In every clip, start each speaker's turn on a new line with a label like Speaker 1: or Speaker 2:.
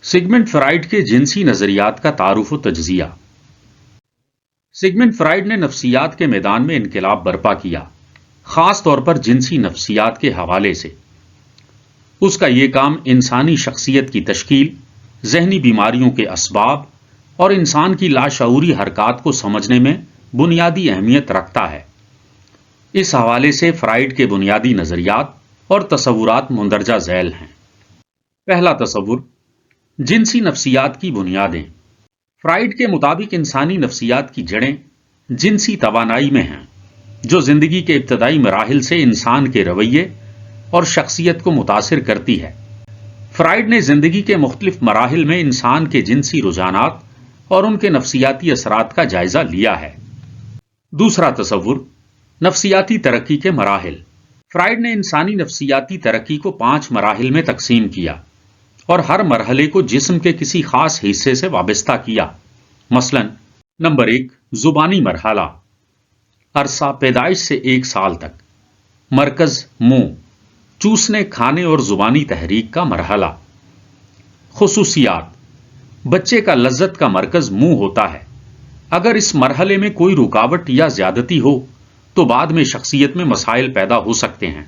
Speaker 1: Sigmund Freud کے جنسی نظریات کا تعارف و تجزیہ۔ سگمنڈ فرائڈ نے نفسیات کے میدان میں انقلاب برپا کیا، خاص طور پر جنسی نفسیات کے حوالے سے۔ اس کا یہ کام انسانی شخصیت کی تشکیل، ذہنی بیماریوں کے اسباب اور انسان کی لاشعوری حرکات کو سمجھنے میں بنیادی اہمیت رکھتا ہے۔ اس حوالے سے فرائڈ کے بنیادی نظریات اور تصورات مندرجہ ذیل ہیں۔ پہلا تصور، جنسی نفسیات کی بنیادیں۔ فرائڈ کے مطابق انسانی نفسیات کی جڑیں جنسی توانائی میں ہیں، جو زندگی کے ابتدائی مراحل سے انسان کے رویے اور شخصیت کو متاثر کرتی ہے۔ فرائڈ نے زندگی کے مختلف مراحل میں انسان کے جنسی رجحانات اور ان کے نفسیاتی اثرات کا جائزہ لیا ہے۔ دوسرا تصور، نفسیاتی ترقی کے مراحل۔ فرائڈ نے انسانی نفسیاتی ترقی کو 5 مراحل میں تقسیم کیا اور ہر مرحلے کو جسم کے کسی خاص حصے سے وابستہ کیا۔ مثلا نمبر 1، زبانی مرحلہ، عرصہ پیدائش سے 1 سال تک، مرکز منہ، چوسنے، کھانے اور زبانی تحریک کا مرحلہ۔ خصوصیات، بچے کا لذت کا مرکز منہ ہوتا ہے۔ اگر اس مرحلے میں کوئی رکاوٹ یا زیادتی ہو تو بعد میں شخصیت میں مسائل پیدا ہو سکتے ہیں،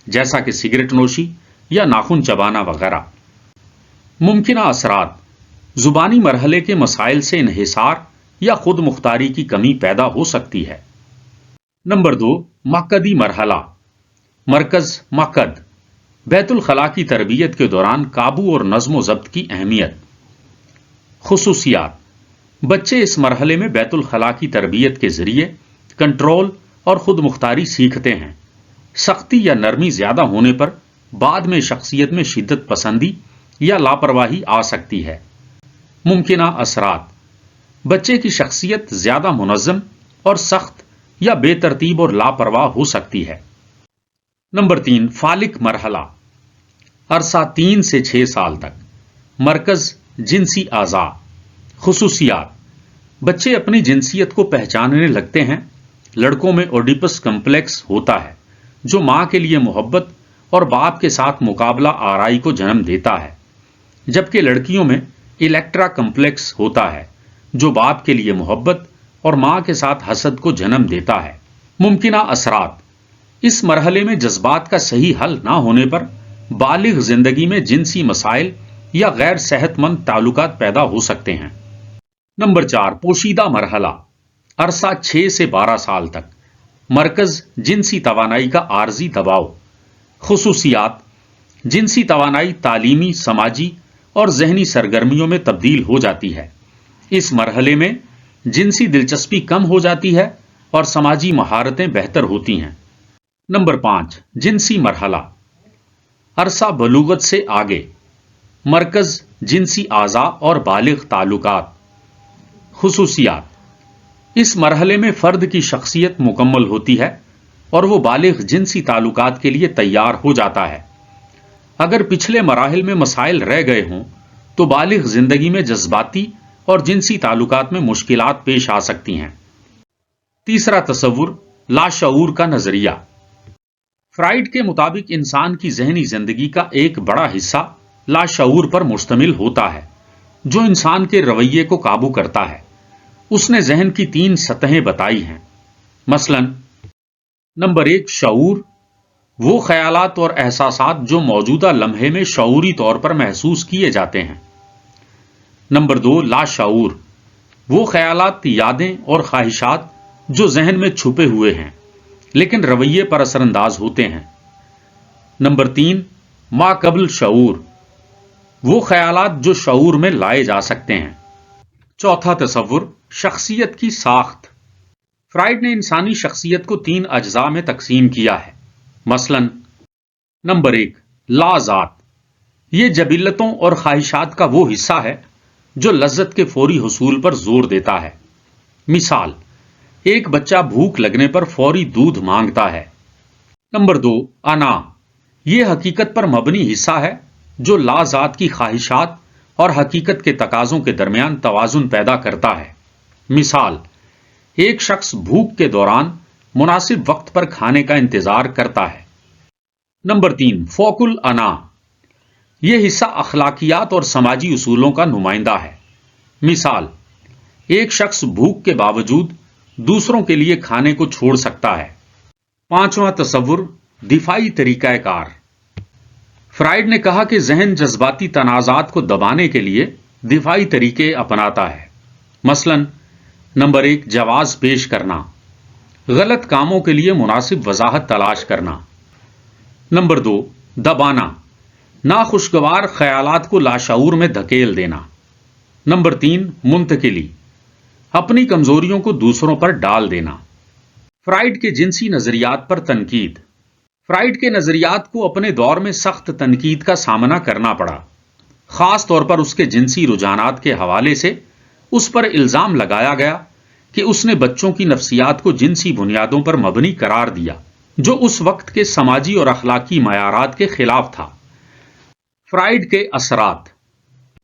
Speaker 1: جیسا کہ سگریٹ نوشی یا ناخن چبانا وغیرہ۔ ممکنہ اثرات، زبانی مرحلے کے مسائل سے انحصار یا خود مختاری کی کمی پیدا ہو سکتی ہے۔ نمبر 2، مقدی مرحلہ، مرکز مقد، بیت الخلاء کی تربیت کے دوران قابو اور نظم و ضبط کی اہمیت۔ خصوصیات، بچے اس مرحلے میں بیت الخلاء کی تربیت کے ذریعے کنٹرول اور خود مختاری سیکھتے ہیں۔ سختی یا نرمی زیادہ ہونے پر بعد میں شخصیت میں شدت پسندی یا لاپرواہی آ سکتی ہے۔ ممکنہ اثرات، بچے کی شخصیت زیادہ منظم اور سخت یا بے ترتیب اور لاپرواہ ہو سکتی ہے۔ نمبر 3، فالق مرحلہ، عرصہ 3 سے 6 سال تک، مرکز جنسی اعضاء۔ خصوصیات، بچے اپنی جنسیت کو پہچاننے لگتے ہیں۔ لڑکوں میں اوڈیپس کمپلیکس ہوتا ہے، جو ماں کے لیے محبت اور باپ کے ساتھ مقابلہ آرائی کو جنم دیتا ہے، جبکہ لڑکیوں میں الیکٹرا کمپلیکس ہوتا ہے، جو باپ کے لیے محبت اور ماں کے ساتھ حسد کو جنم دیتا ہے۔ ممکنہ اثرات، اس مرحلے میں جذبات کا صحیح حل نہ ہونے پر بالغ زندگی میں جنسی مسائل یا غیر صحت مند تعلقات پیدا ہو سکتے ہیں۔ نمبر 4، پوشیدہ مرحلہ، عرصہ 6 سے 12 سال تک، مرکز جنسی توانائی کا عارضی دباؤ۔ خصوصیات، جنسی توانائی تعلیمی، سماجی اور ذہنی سرگرمیوں میں تبدیل ہو جاتی ہے۔ اس مرحلے میں جنسی دلچسپی کم ہو جاتی ہے اور سماجی مہارتیں بہتر ہوتی ہیں۔ نمبر 5، جنسی مرحلہ، عرصہ بلوغت سے آگے، مرکز جنسی اعضاء اور بالغ تعلقات۔ خصوصیات، اس مرحلے میں فرد کی شخصیت مکمل ہوتی ہے اور وہ بالغ جنسی تعلقات کے لیے تیار ہو جاتا ہے۔ اگر پچھلے مراحل میں مسائل رہ گئے ہوں تو بالغ زندگی میں جذباتی اور جنسی تعلقات میں مشکلات پیش آ سکتی ہیں۔ تیسرا تصور، لاشعور کا نظریہ۔ فرائڈ کے مطابق انسان کی ذہنی زندگی کا ایک بڑا حصہ لاشعور پر مشتمل ہوتا ہے، جو انسان کے رویے کو قابو کرتا ہے۔ اس نے ذہن کی 3 سطحیں بتائی ہیں۔ مثلا نمبر 1، شعور، وہ خیالات اور احساسات جو موجودہ لمحے میں شعوری طور پر محسوس کیے جاتے ہیں۔ نمبر 2، لاشعور، وہ خیالات، یادیں اور خواہشات جو ذہن میں چھپے ہوئے ہیں لیکن رویے پر اثر انداز ہوتے ہیں۔ نمبر 3، ما قبل شعور، وہ خیالات جو شعور میں لائے جا سکتے ہیں۔ چوتھا تصور، شخصیت کی ساخت۔ فرائڈ نے انسانی شخصیت کو 3 اجزاء میں تقسیم کیا ہے۔ مثلا نمبر 1، لا ذات، یہ جبلتوں اور خواہشات کا وہ حصہ ہے جو لذت کے فوری حصول پر زور دیتا ہے۔ مثال، ایک بچہ بھوک لگنے پر فوری دودھ مانگتا ہے۔ نمبر 2، انا، یہ حقیقت پر مبنی حصہ ہے جو لا ذات کی خواہشات اور حقیقت کے تقاضوں کے درمیان توازن پیدا کرتا ہے۔ مثال، ایک شخص بھوک کے دوران مناسب وقت پر کھانے کا انتظار کرتا ہے۔ نمبر 3، فوق الانا، یہ حصہ اخلاقیات اور سماجی اصولوں کا نمائندہ ہے۔ مثال، ایک شخص بھوک کے باوجود دوسروں کے لیے کھانے کو چھوڑ سکتا ہے۔ پانچواں تصور، دفاعی طریقہ کار۔ فرائیڈ نے کہا کہ ذہن جذباتی تنازعات کو دبانے کے لیے دفاعی طریقے اپناتا ہے۔ مثلا، نمبر 1، جواز پیش کرنا، غلط کاموں کے لیے مناسب وضاحت تلاش کرنا۔ نمبر 2، دبانا، ناخوشگوار خیالات کو لاشعور میں دھکیل دینا۔ نمبر 3، منتقلی، اپنی کمزوریوں کو دوسروں پر ڈال دینا۔ فرائیڈ کے جنسی نظریات پر تنقید۔ فرائیڈ کے نظریات کو اپنے دور میں سخت تنقید کا سامنا کرنا پڑا، خاص طور پر اس کے جنسی رجحانات کے حوالے سے اس پر الزام لگایا گیا کہ اس نے بچوں کی نفسیات کو جنسی بنیادوں پر مبنی قرار دیا، جو اس وقت کے سماجی اور اخلاقی معیارات کے خلاف تھا۔ فرائیڈ کے اثرات۔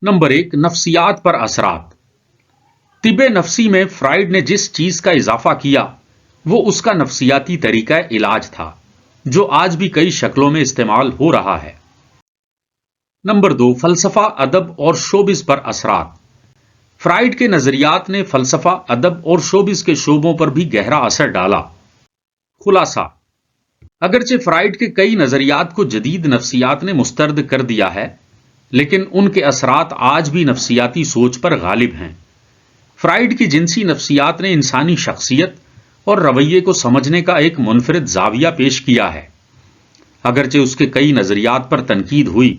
Speaker 1: نمبر 1، نفسیات پر اثرات۔ طب نفسی میں فرائیڈ نے جس چیز کا اضافہ کیا وہ اس کا نفسیاتی طریقہ علاج تھا، جو آج بھی کئی شکلوں میں استعمال ہو رہا ہے۔ نمبر 2، فلسفہ، ادب اور شوبز پر اثرات۔ فرائیڈ کے نظریات نے فلسفہ، ادب اور شوبز کے شعبوں پر بھی گہرا اثر ڈالا۔ خلاصہ، اگرچہ فرائیڈ کے کئی نظریات کو جدید نفسیات نے مسترد کر دیا ہے، لیکن ان کے اثرات آج بھی نفسیاتی سوچ پر غالب ہیں۔ فرائیڈ کی جنسی نفسیات نے انسانی شخصیت اور رویے کو سمجھنے کا ایک منفرد زاویہ پیش کیا ہے۔ اگرچہ اس کے کئی نظریات پر تنقید ہوئی،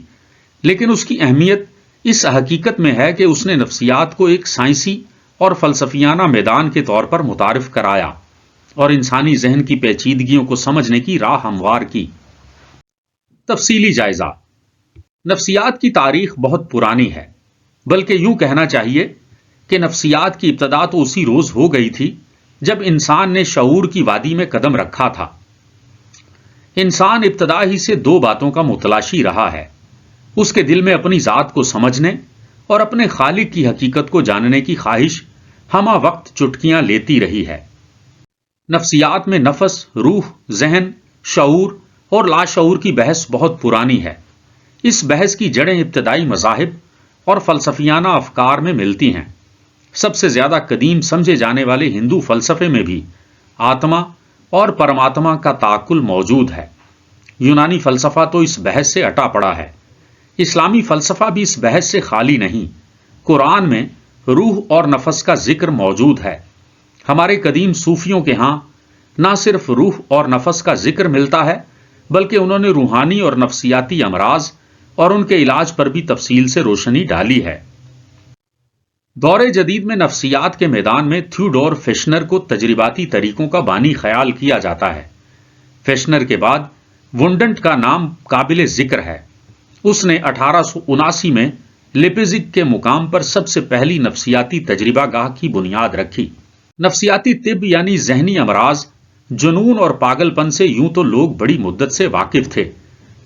Speaker 1: لیکن اس کی اہمیت اس حقیقت میں ہے کہ اس نے نفسیات کو ایک سائنسی اور فلسفیانہ میدان کے طور پر متعارف کرایا اور انسانی ذہن کی پیچیدگیوں کو سمجھنے کی راہ ہموار کی۔ تفصیلی جائزہ۔ نفسیات کی تاریخ بہت پرانی ہے، بلکہ یوں کہنا چاہیے کہ نفسیات کی ابتدا تو اسی روز ہو گئی تھی جب انسان نے شعور کی وادی میں قدم رکھا تھا۔ انسان ابتدا ہی سے دو باتوں کا متلاشی رہا ہے، اس کے دل میں اپنی ذات کو سمجھنے اور اپنے خالق کی حقیقت کو جاننے کی خواہش ہمہ وقت چٹکیاں لیتی رہی ہے۔ نفسیات میں نفس، روح، ذہن، شعور اور لاشعور کی بحث بہت پرانی ہے۔ اس بحث کی جڑیں ابتدائی مذاہب اور فلسفیانہ افکار میں ملتی ہیں۔ سب سے زیادہ قدیم سمجھے جانے والے ہندو فلسفے میں بھی آتما اور پرماتما کا تعقل موجود ہے۔ یونانی فلسفہ تو اس بحث سے اٹا پڑا ہے۔ اسلامی فلسفہ بھی اس بحث سے خالی نہیں۔ قرآن میں روح اور نفس کا ذکر موجود ہے۔ ہمارے قدیم صوفیوں کے ہاں نہ صرف روح اور نفس کا ذکر ملتا ہے، بلکہ انہوں نے روحانی اور نفسیاتی امراض اور ان کے علاج پر بھی تفصیل سے روشنی ڈالی ہے۔ دور جدید میں نفسیات کے میدان میں تھیوڈور فیشنر کو تجرباتی طریقوں کا بانی خیال کیا جاتا ہے۔ فیشنر کے بعد ونڈنٹ کا نام قابل ذکر ہے۔ اس نے 1879 میں لیپزگ کے مقام پر سب سے پہلی نفسیاتی تجربہ گاہ کی بنیاد رکھی۔ نفسیاتی طب یعنی ذہنی امراض، جنون اور پاگل پن سے یوں تو لوگ بڑی مدت سے واقف تھے،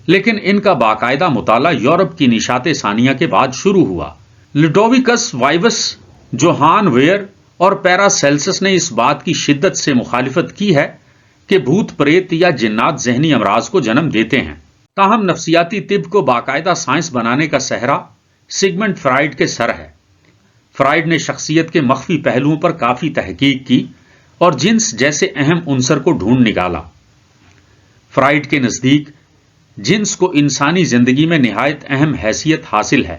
Speaker 1: لیکن ان کا باقاعدہ مطالعہ یورپ کی نشاط ثانیہ کے بعد شروع ہوا۔ لڈوویکس وائوس، جوہان ویئر اور پیراسیلسس نے اس بات کی شدت سے مخالفت کی ہے کہ بھوت پریت یا جنات ذہنی امراض کو جنم دیتے ہیں۔ تاہم نفسیاتی طب کو باقاعدہ سائنس بنانے کا سہرا سگمنڈ فرائیڈ کے سر ہے۔ فرائیڈ نے شخصیت کے مخفی پہلوؤں پر کافی تحقیق کی اور جنس جیسے اہم عنصر کو ڈھونڈ نکالا۔ فرائیڈ کے نزدیک جنس کو انسانی زندگی میں نہایت اہم حیثیت حاصل ہے۔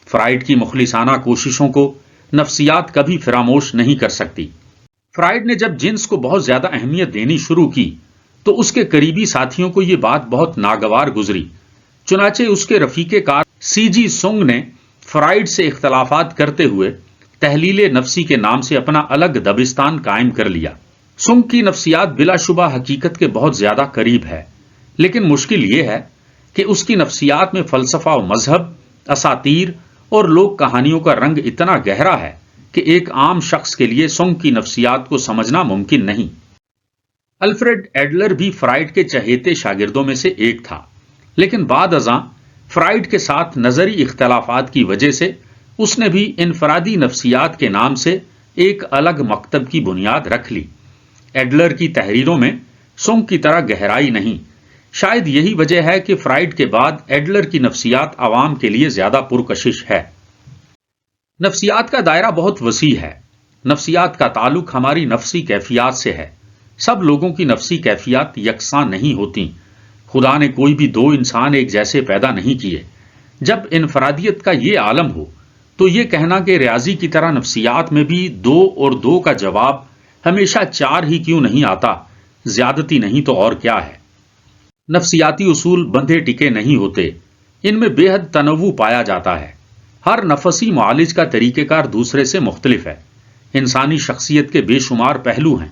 Speaker 1: فرائیڈ کی مخلصانہ کوششوں کو نفسیات کبھی فراموش نہیں کر سکتی۔ فرائیڈ نے جب جنس کو بہت زیادہ اہمیت دینی شروع کی تو اس کے قریبی ساتھیوں کو یہ بات بہت ناگوار گزری۔ چنانچہ اس کے رفیق کار سی جی سونگ نے فرائیڈ سے اختلافات کرتے ہوئے تحلیل نفسی کے نام سے اپنا الگ دبستان قائم کر لیا۔ سونگ کی نفسیات بلا شبہ حقیقت کے بہت زیادہ قریب ہے، لیکن مشکل یہ ہے کہ اس کی نفسیات میں فلسفہ و مذہب، اساطیر اور لوک کہانیوں کا رنگ اتنا گہرا ہے کہ ایک عام شخص کے لیے سونگ کی نفسیات کو سمجھنا ممکن نہیں۔ الفریڈ ایڈلر بھی فرائیڈ کے چہیتے شاگردوں میں سے ایک تھا، لیکن بعد ازاں فرائیڈ کے ساتھ نظری اختلافات کی وجہ سے اس نے بھی انفرادی نفسیات کے نام سے ایک الگ مکتب کی بنیاد رکھ لی۔ ایڈلر کی تحریروں میں سونگ کی طرح گہرائی نہیں، شاید یہی وجہ ہے کہ فرائڈ کے بعد ایڈلر کی نفسیات عوام کے لیے زیادہ پرکشش ہے۔ نفسیات کا دائرہ بہت وسیع ہے۔ نفسیات کا تعلق ہماری نفسی کیفیات سے ہے۔ سب لوگوں کی نفسی کیفیات یکساں نہیں ہوتی۔ خدا نے کوئی بھی دو انسان ایک جیسے پیدا نہیں کیے۔ جب انفرادیت کا یہ عالم ہو تو یہ کہنا کہ ریاضی کی طرح نفسیات میں بھی 2 اور 2 کا جواب ہمیشہ 4 ہی کیوں نہیں آتا، زیادتی نہیں تو اور کیا ہے۔ نفسیاتی اصول بندھے ٹکے نہیں ہوتے، ان میں بے حد تنوع پایا جاتا ہے۔ ہر نفسی معالج کا طریقہ کار دوسرے سے مختلف ہے۔ انسانی شخصیت کے بے شمار پہلو ہیں۔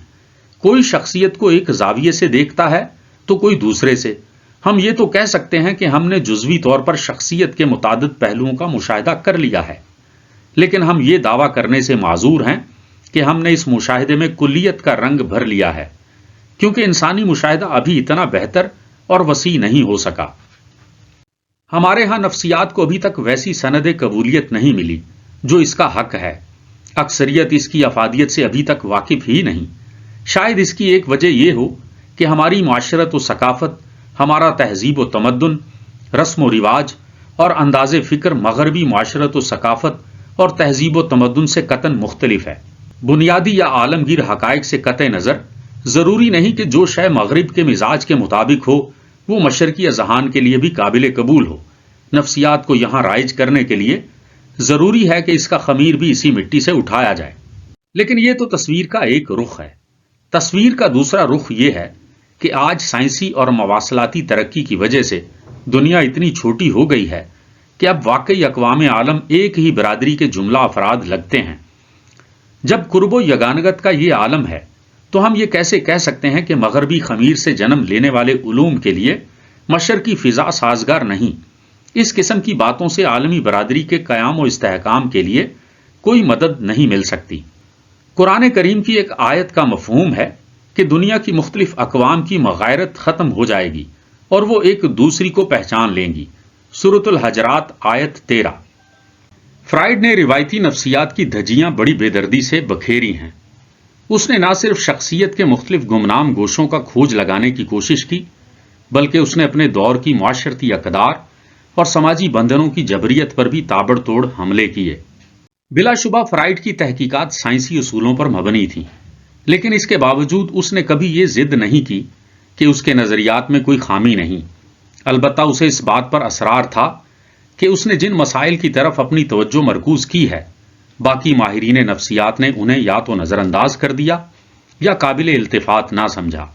Speaker 1: کوئی شخصیت کو ایک زاویے سے دیکھتا ہے تو کوئی دوسرے سے۔ ہم یہ تو کہہ سکتے ہیں کہ ہم نے جزوی طور پر شخصیت کے متعدد پہلوؤں کا مشاہدہ کر لیا ہے، لیکن ہم یہ دعویٰ کرنے سے معذور ہیں کہ ہم نے اس مشاہدے میں کلیت کا رنگ بھر لیا ہے، کیونکہ انسانی مشاہدہ ابھی اتنا بہتر اور وسیع نہیں ہو سکا۔ ہمارے ہاں نفسیات کو ابھی تک ویسی سند قبولیت نہیں ملی جو اس کا حق ہے۔ اکثریت اس کی افادیت سے ابھی تک واقف ہی نہیں۔ شاید اس کی ایک وجہ یہ ہو کہ ہماری معاشرت و ثقافت، ہمارا تہذیب و تمدن، رسم و رواج اور انداز فکر مغربی معاشرت و ثقافت اور تہذیب و تمدن سے قطعاً مختلف ہے۔ بنیادی یا عالمگیر حقائق سے قطع نظر، ضروری نہیں کہ جو شے مغرب کے مزاج کے مطابق ہو وہ مشرقی اذہان کے لیے بھی قابل قبول ہو۔ نفسیات کو یہاں رائج کرنے کے لیے ضروری ہے کہ اس کا خمیر بھی اسی مٹی سے اٹھایا جائے۔ لیکن یہ تو تصویر کا ایک رخ ہے۔ تصویر کا دوسرا رخ یہ ہے کہ آج سائنسی اور مواصلاتی ترقی کی وجہ سے دنیا اتنی چھوٹی ہو گئی ہے کہ اب واقعی اقوام عالم ایک ہی برادری کے جملہ افراد لگتے ہیں۔ جب قرب و یگانگت کا یہ عالم ہے تو ہم یہ کیسے کہہ سکتے ہیں کہ مغربی خمیر سے جنم لینے والے علوم کے لیے مشرقی فضا سازگار نہیں؟ اس قسم کی باتوں سے عالمی برادری کے قیام و استحکام کے لیے کوئی مدد نہیں مل سکتی۔ قرآن کریم کی ایک آیت کا مفہوم ہے کہ دنیا کی مختلف اقوام کی مغایرت ختم ہو جائے گی اور وہ ایک دوسری کو پہچان لیں گی۔ سورۃ الحجرات آیت 13۔ فرائڈ نے روایتی نفسیات کی دھجیاں بڑی بے دردی سے بکھیری ہیں۔ اس نے نہ صرف شخصیت کے مختلف گمنام گوشوں کا کھوج لگانے کی کوشش کی، بلکہ اس نے اپنے دور کی معاشرتی اقدار اور سماجی بندھنوں کی جبریت پر بھی تابڑ توڑ حملے کیے۔ بلا شبہ فرائڈ کی تحقیقات سائنسی اصولوں پر مبنی تھیں، لیکن اس کے باوجود اس نے کبھی یہ ضد نہیں کی کہ اس کے نظریات میں کوئی خامی نہیں۔ البتہ اسے اس بات پر اصرار تھا کہ اس نے جن مسائل کی طرف اپنی توجہ مرکوز کی ہے، باقی ماہرین نفسیات نے انہیں یا تو نظر انداز کر دیا یا قابل التفات نہ سمجھا۔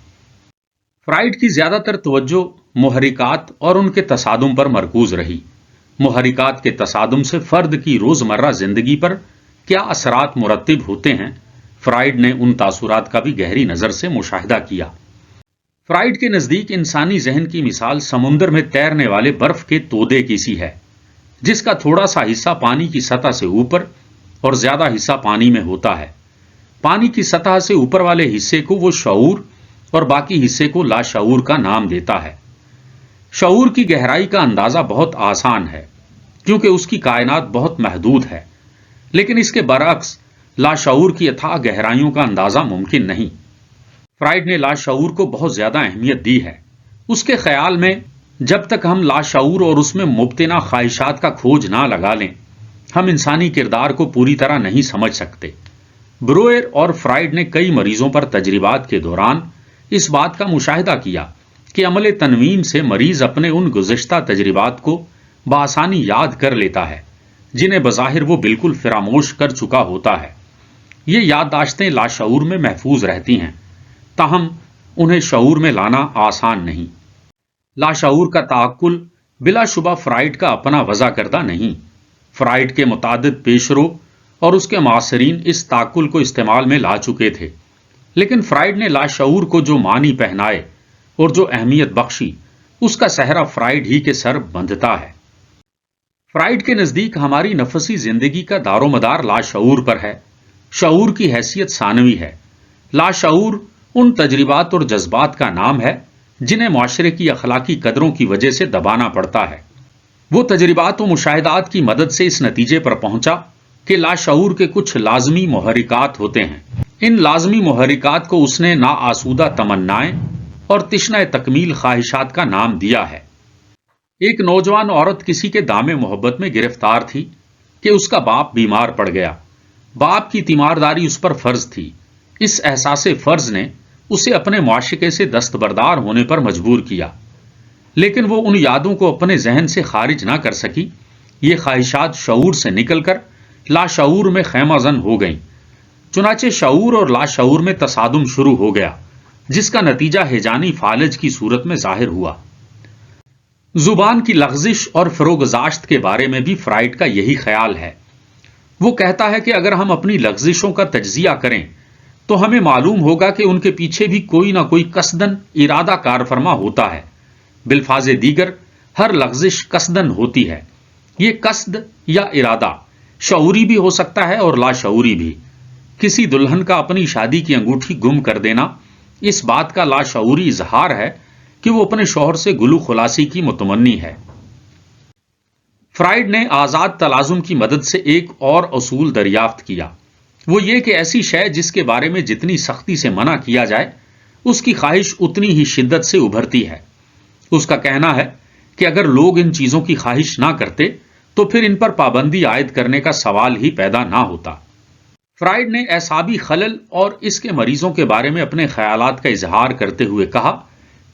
Speaker 1: فرائڈ کی زیادہ تر توجہ محرکات اور ان کے تصادم پر مرکوز رہی۔ محرکات کے تصادم سے فرد کی روزمرہ زندگی پر کیا اثرات مرتب ہوتے ہیں، فرائڈ نے ان تاثرات کا بھی گہری نظر سے مشاہدہ کیا۔ فرائڈ کے نزدیک انسانی ذہن کی مثال سمندر میں تیرنے والے برف کے تودے کی سی ہے، جس کا تھوڑا سا حصہ پانی کی سطح سے اوپر اور زیادہ حصہ پانی میں ہوتا ہے۔ پانی کی سطح سے اوپر والے حصے کو وہ شعور اور باقی حصے کو لاشعور کا نام دیتا ہے۔ شعور کی گہرائی کا اندازہ بہت آسان ہے کیونکہ اس کی کائنات بہت محدود ہے، لیکن اس کے برعکس لاشعور کی اتھاہ گہرائیوں کا اندازہ ممکن نہیں۔ فرائڈ نے لاشعور کو بہت زیادہ اہمیت دی ہے۔ اس کے خیال میں جب تک ہم لاشعور اور اس میں مبتنا خواہشات کا کھوج نہ لگا لیں، ہم انسانی کردار کو پوری طرح نہیں سمجھ سکتے۔ بروئر اور فرائڈ نے کئی مریضوں پر تجربات کے دوران اس بات کا مشاہدہ کیا کہ عمل تنویم سے مریض اپنے ان گزشتہ تجربات کو بآسانی یاد کر لیتا ہے جنہیں بظاہر وہ بالکل فراموش کر چکا ہوتا ہے۔ یہ یادداشتیں لاشعور میں محفوظ رہتی ہیں، تاہم انہیں شعور میں لانا آسان نہیں۔ لاشعور کا تعقل بلا شبہ فرائڈ کا اپنا وضع کردہ نہیں۔ فرائڈ کے متعدد پیشرو اور اس کے معاصرین اس تعقل کو استعمال میں لا چکے تھے، لیکن فرائڈ نے لاشعور کو جو معنی پہنائے اور جو اہمیت بخشی، اس کا سہرا فرائڈ ہی کے سر بندھتا ہے۔ فرائڈ کے نزدیک ہماری نفسی زندگی کا دار و مدار لاشعور پر ہے۔ شعور کی حیثیت ثانوی ہے۔ لاشعور ان تجربات اور جذبات کا نام ہے جنہیں معاشرے کی اخلاقی قدروں کی وجہ سے دبانا پڑتا ہے۔ وہ تجربات و مشاہدات کی مدد سے اس نتیجے پر پہنچا کہ لاشعور کے کچھ لازمی محرکات ہوتے ہیں۔ ان لازمی محرکات کو اس نے نا آسودہ تمنائیں اور تشنہ تکمیل خواہشات کا نام دیا ہے۔ ایک نوجوان عورت کسی کے دام محبت میں گرفتار تھی کہ اس کا باپ بیمار پڑ گیا۔ باپ کی تیمارداری اس پر فرض تھی۔ اس احساس فرض نے اسے اپنے معاشقے سے دستبردار ہونے پر مجبور کیا، لیکن وہ ان یادوں کو اپنے ذہن سے خارج نہ کر سکی۔ یہ خواہشات شعور سے نکل کر لاشعور میں خیمہ زن ہو گئیں۔ چنانچہ شعور اور لاشعور میں تصادم شروع ہو گیا، جس کا نتیجہ ہیجانی فالج کی صورت میں ظاہر ہوا۔ زبان کی لغزش اور فروگزاشت کے بارے میں بھی فرائڈ کا یہی خیال ہے۔ وہ کہتا ہے کہ اگر ہم اپنی لغزشوں کا تجزیہ کریں تو ہمیں معلوم ہوگا کہ ان کے پیچھے بھی کوئی نہ کوئی قصدن ارادہ کار فرما ہوتا ہے۔ بالفاظ دیگر، ہر لغزش قصدن ہوتی ہے۔ یہ قصد یا ارادہ شعوری بھی ہو سکتا ہے اور لاشعوری بھی۔ کسی دلہن کا اپنی شادی کی انگوٹھی گم کر دینا اس بات کا لاشعوری اظہار ہے کہ وہ اپنے شوہر سے گلو خلاصی کی متمنی ہے۔ فرائڈ نے آزاد تلازم کی مدد سے ایک اور اصول دریافت کیا، وہ یہ کہ ایسی شے جس کے بارے میں جتنی سختی سے منع کیا جائے اس کی خواہش اتنی ہی شدت سے ابھرتی ہے۔ اس کا کہنا ہے کہ اگر لوگ ان چیزوں کی خواہش نہ کرتے تو پھر ان پر پابندی عائد کرنے کا سوال ہی پیدا نہ ہوتا۔ فرائڈ نے اعصابی خلل اور اس کے مریضوں کے بارے میں اپنے خیالات کا اظہار کرتے ہوئے کہا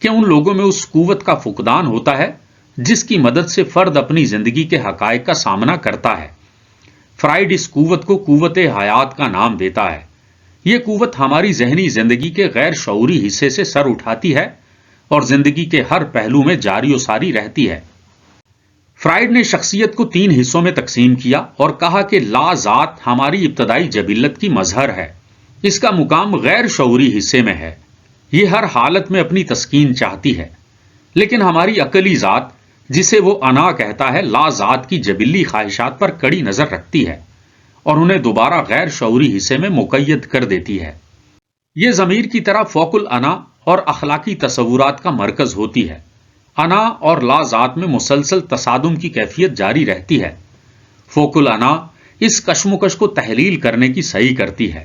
Speaker 1: کہ ان لوگوں میں اس قوت کا فقدان ہوتا ہے جس کی مدد سے فرد اپنی زندگی کے حقائق کا سامنا کرتا ہے۔ فرائڈ اس قوت کو قوت حیات کا نام دیتا ہے۔ یہ قوت ہماری ذہنی زندگی کے غیر شعوری حصے سے سر اٹھاتی ہے اور زندگی کے ہر پہلو میں جاری و ساری رہتی ہے۔ فرائڈ نے شخصیت کو 3 حصوں میں تقسیم کیا اور کہا کہ لا ذات ہماری ابتدائی جبلت کی مظہر ہے، اس کا مقام غیر شعوری حصے میں ہے، یہ ہر حالت میں اپنی تسکین چاہتی ہے، لیکن ہماری عقلی ذات جسے وہ انا کہتا ہے لا ذات کی جبلی خواہشات پر کڑی نظر رکھتی ہے اور انہیں دوبارہ غیر شعوری حصے میں مقید کر دیتی ہے۔ یہ ضمیر کی طرح فوق الانا اور اخلاقی تصورات کا مرکز ہوتی ہے۔ انا اور لا ذات میں مسلسل تصادم کی کیفیت جاری رہتی ہے۔ فوق الانا اس کشمکش کو تحلیل کرنے کی سعی کرتی ہے۔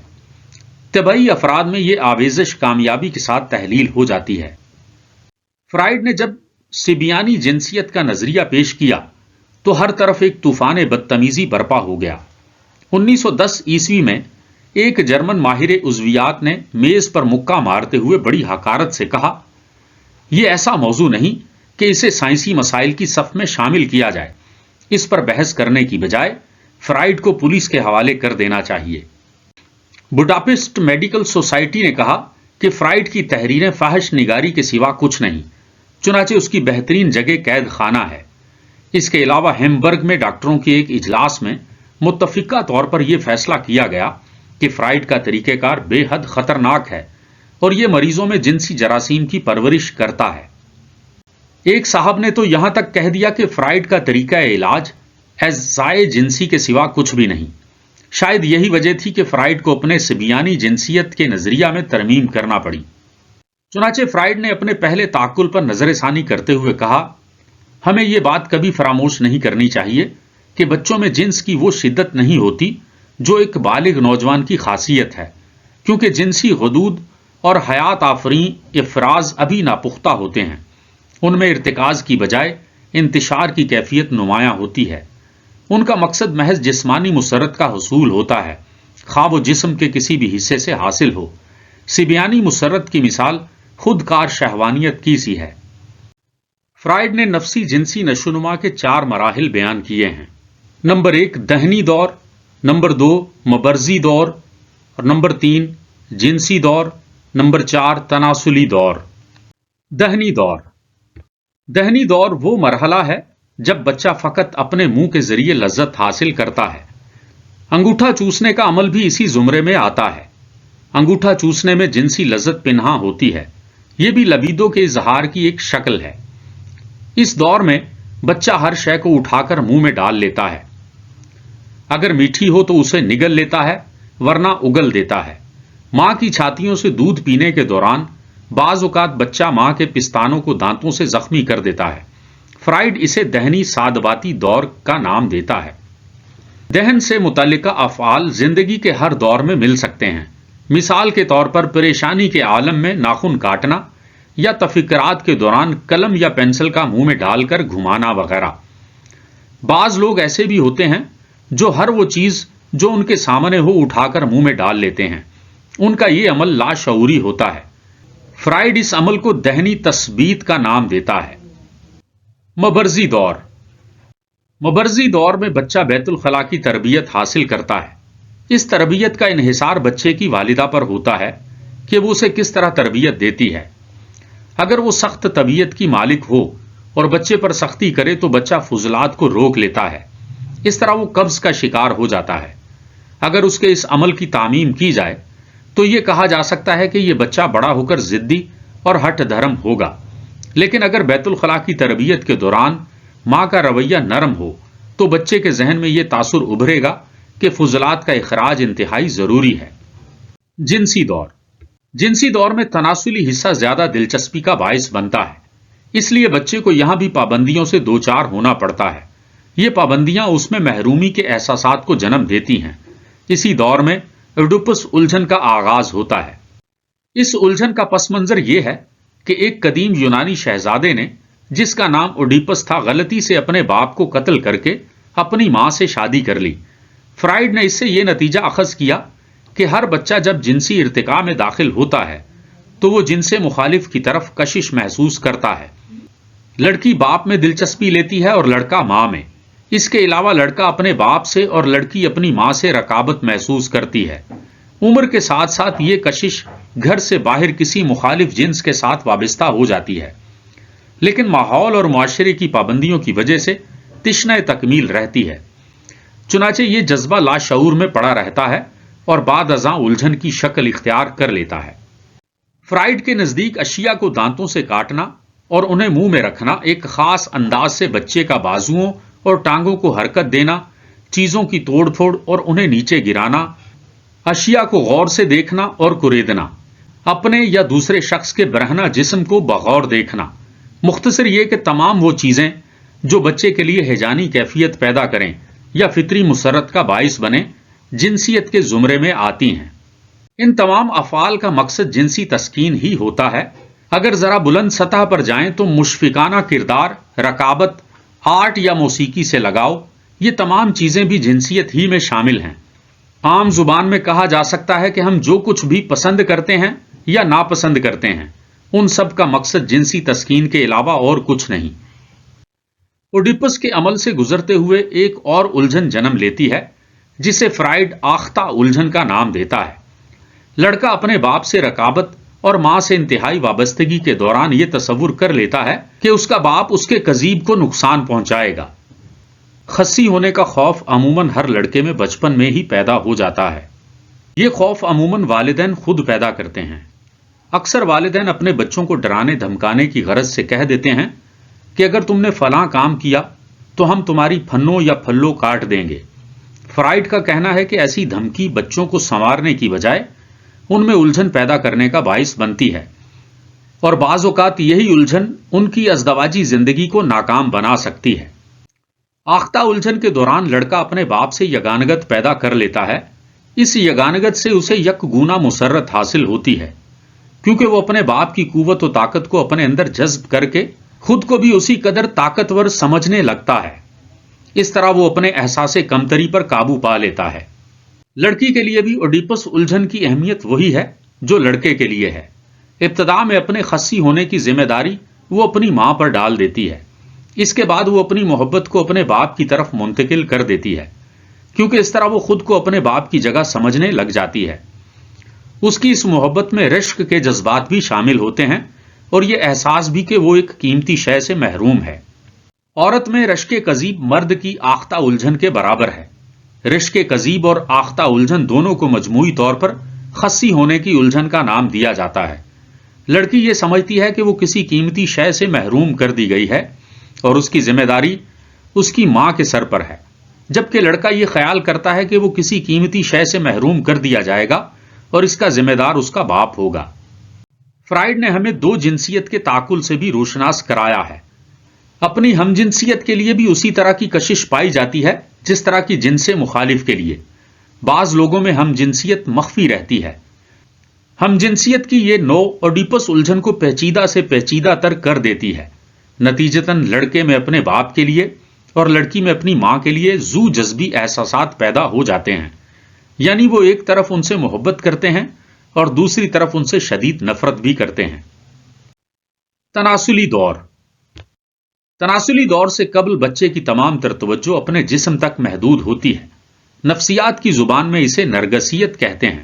Speaker 1: طبعی افراد میں یہ آویزش کامیابی کے ساتھ تحلیل ہو جاتی ہے۔ فرائڈ نے جب سبیانی جنسیت کا نظریہ پیش کیا تو ہر طرف ایک طوفان بدتمیزی برپا ہو گیا۔ 1910 عیسوی میں ایک جرمن ماہر عضویات نے میز پر مکہ مارتے ہوئے بڑی حقارت سے کہا، یہ ایسا موضوع نہیں کہ اسے سائنسی مسائل کی صف میں شامل کیا جائے، اس پر بحث کرنے کی بجائے فرائڈ کو پولیس کے حوالے کر دینا چاہیے۔ بڈاپسٹ میڈیکل سوسائٹی نے کہا کہ فرائڈ کی تحریریں فاحش نگاری کے سوا کچھ نہیں، چنانچہ اس کی بہترین جگہ قید خانہ ہے۔ اس کے علاوہ ہیمبرگ میں ڈاکٹروں کے ایک اجلاس میں متفقہ طور پر یہ فیصلہ کیا گیا کہ فرائڈ کا طریقہ کار بے حد خطرناک ہے اور یہ مریضوں میں جنسی جراثیم کی پرورش کرتا ہے۔ ایک صاحب نے تو یہاں تک کہہ دیا کہ فرائڈ کا طریقہ علاج اعضائے جنسی کے سوا کچھ بھی نہیں۔ شاید یہی وجہ تھی کہ فرائڈ کو اپنے سبیانی جنسیت کے نظریہ میں ترمیم کرنا پڑی۔ چنانچہ فرائڈ نے اپنے پہلے تعقل پر نظر ثانی کرتے ہوئے کہا، ہمیں یہ بات کبھی فراموش نہیں کرنی چاہیے کہ بچوں میں جنس کی وہ شدت نہیں ہوتی جو ایک بالغ نوجوان کی خاصیت ہے، کیونکہ جنسی غدود اور حیات آفریں افراز ابھی ناپختہ ہوتے ہیں۔ ان میں ارتکاز کی بجائے انتشار کی کیفیت نمایاں ہوتی ہے۔ ان کا مقصد محض جسمانی مسرت کا حصول ہوتا ہے، خواہ وہ جسم کے کسی بھی حصے سے حاصل ہو۔ سبیانی مسرت کی مثال خود کار شہوانیت کی سی ہے۔ فرائڈ نے نفسی جنسی نشوونما کے 4 مراحل بیان کیے ہیں۔ نمبر 1 دہنی دور، نمبر 2 مبرزی دور، اور نمبر 3 جنسی دور، نمبر 4 تناسلی دور۔ دہنی دور۔ دہنی دور وہ مرحلہ ہے جب بچہ فقط اپنے منہ کے ذریعے لذت حاصل کرتا ہے۔ انگوٹھا چوسنے کا عمل بھی اسی زمرے میں آتا ہے۔ انگوٹھا چوسنے میں جنسی لذت پنہاں ہوتی ہے، یہ بھی لبیدو کے اظہار کی ایک شکل ہے۔ اس دور میں بچہ ہر شے کو اٹھا کر منہ میں ڈال لیتا ہے، اگر میٹھی ہو تو اسے نگل لیتا ہے ورنہ اگل دیتا ہے۔ ماں کی چھاتیوں سے دودھ پینے کے دوران بعض اوقات بچہ ماں کے پستانوں کو دانتوں سے زخمی کر دیتا ہے۔ فرائڈ اسے دہنی صادباتی دور کا نام دیتا ہے۔ دہن سے متعلقہ افعال زندگی کے ہر دور میں مل سکتے ہیں۔ مثال کے طور پر پریشانی کے عالم میں ناخن کاٹنا، یا تفکرات کے دوران قلم یا پینسل کا منہ میں ڈال کر گھمانا وغیرہ۔ بعض لوگ ایسے بھی ہوتے ہیں جو ہر وہ چیز جو ان کے سامنے ہو اٹھا کر منہ میں ڈال لیتے ہیں۔ ان کا یہ عمل لاشعوری ہوتا ہے۔ فرائیڈ اس عمل کو ذہنی تثبیت کا نام دیتا ہے۔ مبرزی دور۔ مبرزی دور میں بچہ بیت الخلاء کی تربیت حاصل کرتا ہے۔ اس تربیت کا انحصار بچے کی والدہ پر ہوتا ہے کہ وہ اسے کس طرح تربیت دیتی ہے۔ اگر وہ سخت طبیعت کی مالک ہو اور بچے پر سختی کرے تو بچہ فضلات کو روک لیتا ہے۔ اس طرح وہ قبض کا شکار ہو جاتا ہے۔ اگر اس کے اس عمل کی تعمیم کی جائے تو یہ کہا جا سکتا ہے کہ یہ بچہ بڑا ہو کر ضدی اور ہٹ دھرم ہوگا۔ لیکن اگر بیت الخلاء کی تربیت کے دوران ماں کا رویہ نرم ہو تو بچے کے ذہن میں یہ تاثر ابھرے گا کہ فضلات کا اخراج انتہائی ضروری ہے۔ جنسی دور۔ جنسی دور میں تناسلی حصہ زیادہ دلچسپی کا باعث بنتا ہے، اس لیے بچے کو یہاں بھی پابندیوں سے دوچار ہونا پڑتا ہے۔ یہ پابندیاں اس میں محرومی کے احساسات کو جنم دیتی ہیں۔ اسی دور میں اوڈیپس الجھن کا آغاز ہوتا ہے۔ اس الجھن کا پس منظر یہ ہے کہ ایک قدیم یونانی شہزادے نے، جس کا نام اوڈیپس تھا، غلطی سے اپنے باپ کو قتل کر کے اپنی ماں سے شادی کر لی۔ فرائیڈ نے اس سے یہ نتیجہ اخذ کیا کہ ہر بچہ جب جنسی ارتقاء میں داخل ہوتا ہے تو وہ جنس مخالف کی طرف کشش محسوس کرتا ہے۔ لڑکی باپ میں دلچسپی لیتی ہے اور لڑکا ماں میں۔ اس کے علاوہ لڑکا اپنے باپ سے اور لڑکی اپنی ماں سے رقابت محسوس کرتی ہے۔ عمر کے ساتھ ساتھ یہ کشش گھر سے باہر کسی مخالف جنس کے ساتھ وابستہ ہو جاتی ہے، لیکن ماحول اور معاشرے کی پابندیوں کی وجہ سے تشنہ تکمیل رہتی ہے۔ چنانچہ یہ جذبہ لاشعور میں پڑا رہتا ہے اور بعد ازاں الجھن کی شکل اختیار کر لیتا ہے۔ فرائیڈ کے نزدیک اشیاء کو دانتوں سے کاٹنا اور انہیں منہ میں رکھنا، ایک خاص انداز سے بچے کا بازوؤں اور ٹانگوں کو حرکت دینا، چیزوں کی توڑ پھوڑ اور انہیں نیچے گرانا، اشیاء کو غور سے دیکھنا اور کریدنا، اپنے یا دوسرے شخص کے برہنہ جسم کو بغور دیکھنا، مختصر یہ کہ تمام وہ چیزیں جو بچے کے لیے ہیجانی کیفیت پیدا کریں یا فطری مسرت کا باعث بنے، جنسیت کے زمرے میں آتی ہیں۔ ان تمام افعال کا مقصد جنسی تسکین ہی ہوتا ہے۔ اگر ذرا بلند سطح پر جائیں تو مشفقانہ کردار، رقابت، آرٹ یا موسیقی سے لگاؤ، یہ تمام چیزیں بھی جنسیت ہی میں شامل ہیں۔ عام زبان میں کہا جا سکتا ہے کہ ہم جو کچھ بھی پسند کرتے ہیں یا ناپسند کرتے ہیں، ان سب کا مقصد جنسی تسکین کے علاوہ اور کچھ نہیں۔ اوڈیپس کے عمل سے گزرتے ہوئے ایک اور الجھن جنم لیتی ہے جسے فرائیڈ آختہ الجھن کا نام دیتا ہے۔ لڑکا اپنے باپ سے رقابت اور ماں سے انتہائی وابستگی کے دوران یہ تصور کر لیتا ہے کہ اس کا باپ اس کے قضیب کو نقصان پہنچائے گا۔ خصی ہونے کا خوف عموماً ہر لڑکے میں بچپن میں ہی پیدا ہو جاتا ہے۔ یہ خوف عموماً والدین خود پیدا کرتے ہیں۔ اکثر والدین اپنے بچوں کو ڈرانے دھمکانے کی غرض سے کہہ دیتے ہیں کہ اگر تم نے فلاں کام کیا تو ہم تمہاری پھنوں یا پھلوں کاٹ دیں گے۔ فرائیڈ کا کہنا ہے کہ ایسی دھمکی بچوں کو سنوارنے کی بجائے ان میں الجھن پیدا کرنے کا باعث بنتی ہے، اور بعض اوقات یہی الجھن ان کی ازدواجی زندگی کو ناکام بنا سکتی ہے۔ آختہ الجھن کے دوران لڑکا اپنے باپ سے یگانگت پیدا کر لیتا ہے۔ اس یگانگت سے اسے یک گونا مسرت حاصل ہوتی ہے، کیونکہ وہ اپنے باپ کی قوت و طاقت کو اپنے اندر جذب کر کے خود کو بھی اسی قدر طاقتور سمجھنے لگتا ہے۔ اس طرح وہ اپنے احساس کمتری پر قابو پا لیتا ہے۔ لڑکی کے لیے بھی اوڈیپس الجھن کی اہمیت وہی ہے جو لڑکے کے لیے ہے۔ ابتدا میں اپنے خصی ہونے کی ذمہ داری وہ اپنی ماں پر ڈال دیتی ہے۔ اس کے بعد وہ اپنی محبت کو اپنے باپ کی طرف منتقل کر دیتی ہے، کیونکہ اس طرح وہ خود کو اپنے باپ کی جگہ سمجھنے لگ جاتی ہے۔ اس کی اس محبت میں رشک کے جذبات بھی شامل ہوتے ہیں اور یہ احساس بھی کہ وہ ایک قیمتی شے سے محروم ہے۔ عورت میں رشک قضیب مرد کی آختہ الجھن کے برابر ہے۔ رشک قضیب اور آختہ الجھن دونوں کو مجموعی طور پر خصی ہونے کی الجھن کا نام دیا جاتا ہے۔ لڑکی یہ سمجھتی ہے کہ وہ کسی قیمتی شے سے محروم کر دی گئی ہے اور اس کی ذمہ داری اس کی ماں کے سر پر ہے، جبکہ لڑکا یہ خیال کرتا ہے کہ وہ کسی قیمتی شے سے محروم کر دیا جائے گا اور اس کا ذمہ دار اس کا باپ ہوگا۔ فرائیڈ نے ہمیں دو جنسیت کے تعقل سے بھی روشناس کرایا ہے۔ اپنی ہم جنسیت کے لیے بھی اسی طرح کی کشش پائی جاتی ہے جس طرح کی جنس مخالف کے لیے۔ بعض لوگوں میں ہم جنسیت مخفی رہتی ہے، ہم جنسیت کی یہ نو اوڈیپس الجھن کو پیچیدہ سے پیچیدہ تر کر دیتی ہے۔ نتیجتاً لڑکے میں اپنے باپ کے لیے اور لڑکی میں اپنی ماں کے لیے زو جذبی احساسات پیدا ہو جاتے ہیں، یعنی وہ ایک طرف ان سے محبت کرتے ہیں اور دوسری طرف ان سے شدید نفرت بھی کرتے ہیں۔ تناسلی دور۔ تناسلی دور سے قبل بچے کی تمام تر توجہ اپنے جسم تک محدود ہوتی ہے۔ نفسیات کی زبان میں اسے نرگسیت کہتے ہیں۔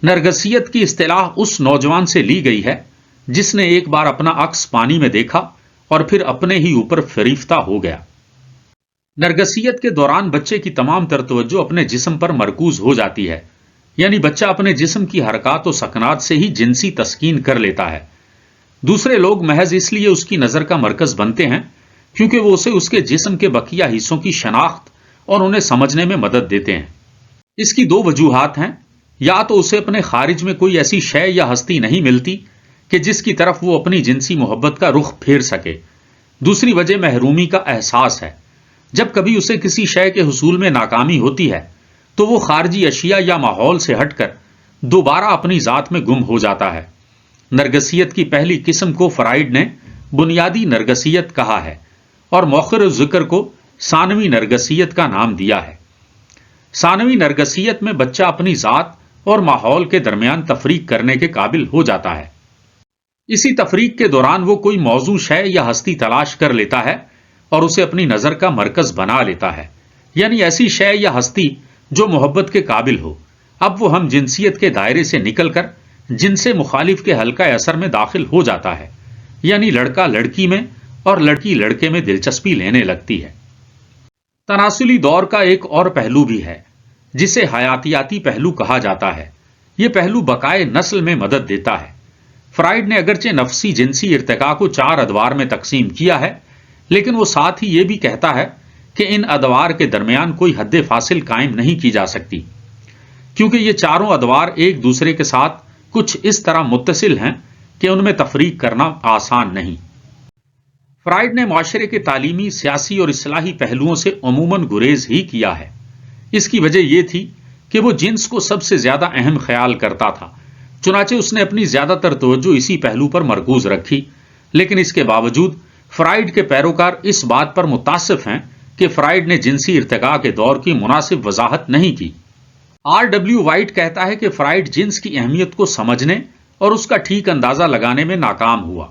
Speaker 1: نرگسیت کی اصطلاح اس نوجوان سے لی گئی ہے جس نے ایک بار اپنا عکس پانی میں دیکھا اور پھر اپنے ہی اوپر فریفتہ ہو گیا۔ نرگسیت کے دوران بچے کی تمام تر توجہ اپنے جسم پر مرکوز ہو جاتی ہے، یعنی بچہ اپنے جسم کی حرکات و سکنات سے ہی جنسی تسکین کر لیتا ہے۔ دوسرے لوگ محض اس لیے اس کی نظر کا مرکز بنتے ہیں کیونکہ وہ اسے اس کے جسم کے بقیہ حصوں کی شناخت اور انہیں سمجھنے میں مدد دیتے ہیں۔ اس کی دو وجوہات ہیں، یا تو اسے اپنے خارج میں کوئی ایسی شے یا ہستی نہیں ملتی کہ جس کی طرف وہ اپنی جنسی محبت کا رخ پھیر سکے، دوسری وجہ محرومی کا احساس ہے۔ جب کبھی اسے کسی شے کے حصول میں ناکامی ہوتی ہے تو وہ خارجی اشیاء یا ماحول سے ہٹ کر دوبارہ اپنی ذات میں گم ہو جاتا ہے۔ نرگسیت کی پہلی قسم کو فرائیڈ نے بنیادی نرگسیت کہا ہے اور مؤخر ذکر کو ثانوی نرگسیت کا نام دیا ہے۔ ثانوی نرگسیت میں بچہ اپنی ذات اور ماحول کے درمیان تفریق کرنے کے قابل ہو جاتا ہے۔ اسی تفریق کے دوران وہ کوئی موضوع شے یا ہستی تلاش کر لیتا ہے اور اسے اپنی نظر کا مرکز بنا لیتا ہے، یعنی ایسی شے یا ہستی جو محبت کے قابل ہو۔ اب وہ ہم جنسیت کے دائرے سے نکل کر جن سے مخالف کے حلقہ اثر میں داخل ہو جاتا ہے، یعنی لڑکا لڑکی میں اور لڑکی لڑکے میں دلچسپی لینے لگتی ہے۔ تناسلی دور کا ایک اور پہلو بھی ہے جسے حیاتیاتی پہلو کہا جاتا ہے۔ یہ پہلو بقائے نسل میں مدد دیتا ہے۔ فرائیڈ نے اگرچہ نفسی جنسی ارتقاء کو 4 ادوار میں تقسیم کیا ہے، لیکن وہ ساتھ ہی یہ بھی کہتا ہے کہ ان ادوار کے درمیان کوئی حد فاصل قائم نہیں کی جا سکتی، کیونکہ یہ چاروں ادوار ایک دوسرے کے ساتھ کچھ اس طرح متصل ہیں کہ ان میں تفریق کرنا آسان نہیں۔ فرائیڈ نے معاشرے کے تعلیمی، سیاسی اور اصلاحی پہلوؤں سے عموماً گریز ہی کیا ہے۔ اس کی وجہ یہ تھی کہ وہ جنس کو سب سے زیادہ اہم خیال کرتا تھا، چنانچہ اس نے اپنی زیادہ تر توجہ اسی پہلو پر مرکوز رکھی۔ لیکن اس کے باوجود فرائیڈ کے پیروکار اس بات پر متاسف ہیں کہ فرائیڈ نے جنسی ارتقاء کے دور کی مناسب وضاحت نہیں کی۔ R.W. وائٹ کہتا ہے کہ فرائیڈ جنس کی اہمیت کو سمجھنے اور اس کا ٹھیک اندازہ لگانے میں ناکام ہوا۔